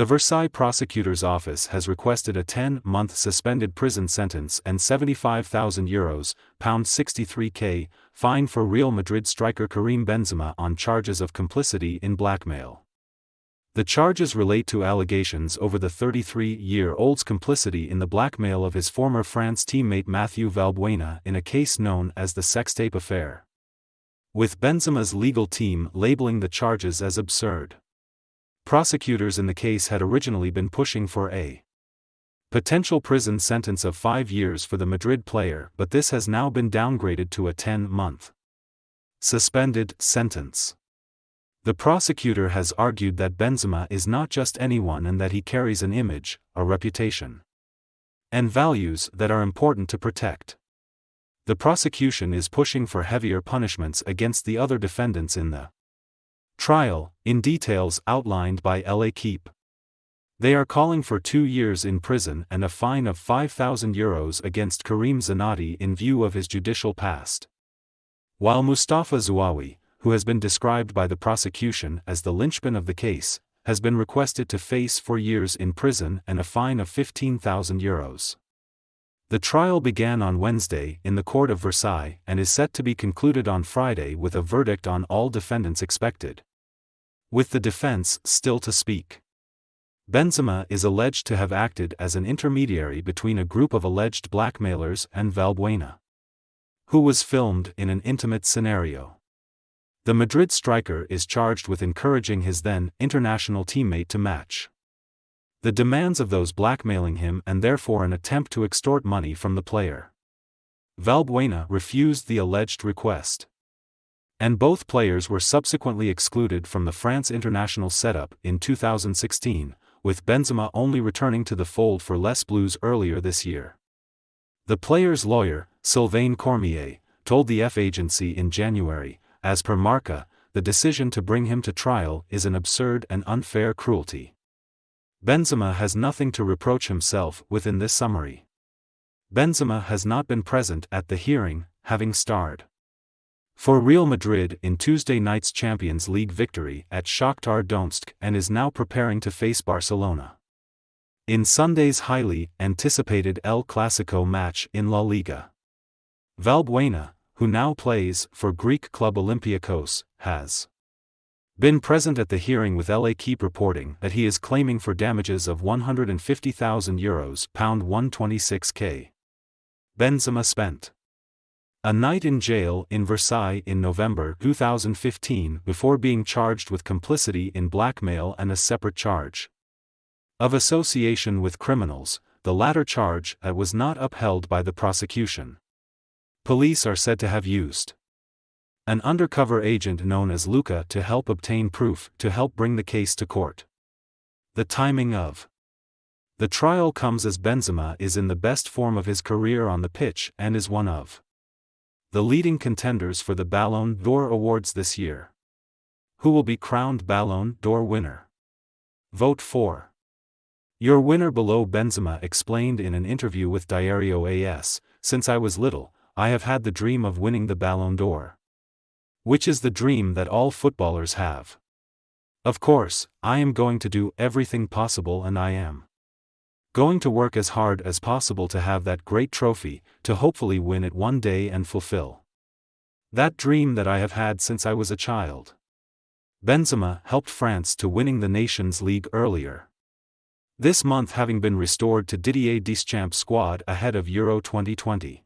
The Versailles prosecutor's office has requested a 10-month suspended prison sentence and €75,000 (£63K) fine for Real Madrid striker Karim Benzema on charges of complicity in blackmail. The charges relate to allegations over the 33-year-old's complicity in the blackmail of his former France teammate Mathieu Valbuena in a case known as the sextape affair, with Benzema's legal team labeling the charges as absurd. Prosecutors in the case had originally been pushing for a potential prison sentence of 5 years for the Madrid player, but this has now been downgraded to a 10-month suspended sentence. The prosecutor has argued that Benzema is not just anyone and that he carries an image, a reputation, and values that are important to protect. The prosecution is pushing for heavier punishments against the other defendants in the trial, in details outlined by L'Équipe. They are calling for 2 years in prison and a fine of €5,000 against Karim Benzema in view of his judicial past. While Mustafa Zouawi, who has been described by the prosecution as the linchpin of the case, has been requested to face 4 years in prison and a fine of €15,000. The trial began on Wednesday in the court of Versailles and is set to be concluded on Friday with a verdict on all defendants expected, with the defense still to speak. Benzema is alleged to have acted as an intermediary between a group of alleged blackmailers and Valbuena, who was filmed in an intimate scenario. The Madrid striker is charged with encouraging his then international teammate to match the demands of those blackmailing him and therefore an attempt to extort money from the player. Valbuena refused the alleged request, and both players were subsequently excluded from the France international setup in 2016, with Benzema only returning to the fold for Les Bleus earlier this year. The player's lawyer, Sylvain Cormier, told the F agency in January, as per Marca, the decision to bring him to trial is an absurd and unfair cruelty. Benzema has nothing to reproach himself with in this summary. Benzema has not been present at the hearing, having starred for Real Madrid in Tuesday night's Champions League victory at Shakhtar Donetsk and is now preparing to face Barcelona in Sunday's highly anticipated El Clasico match in La Liga. Valbuena, who now plays for Greek club Olympiacos, has been present at the hearing, with L'Équipe reporting that he is claiming for damages of €150,000 (£126K). Benzema spent a night in jail in Versailles in November 2015 before being charged with complicity in blackmail and a separate charge of association with criminals, the latter charge that was not upheld by the prosecution. Police are said to have used an undercover agent known as Luca to help obtain proof to help bring the case to court. The timing of the trial comes as Benzema is in the best form of his career on the pitch and is one of the leading contenders for the Ballon d'Or awards this year. Who will be crowned Ballon d'Or winner? Vote for your winner below. Benzema explained in an interview with Diario AS, "Since I was little, I have had the dream of winning the Ballon d'Or, which is the dream that all footballers have. Of course, I am going to do everything possible and I am going to work as hard as possible to have that great trophy, to hopefully win it one day and fulfill that dream that I have had since I was a child." Benzema helped France to winning the Nations League earlier this month, having been restored to Didier Deschamps' squad ahead of Euro 2020.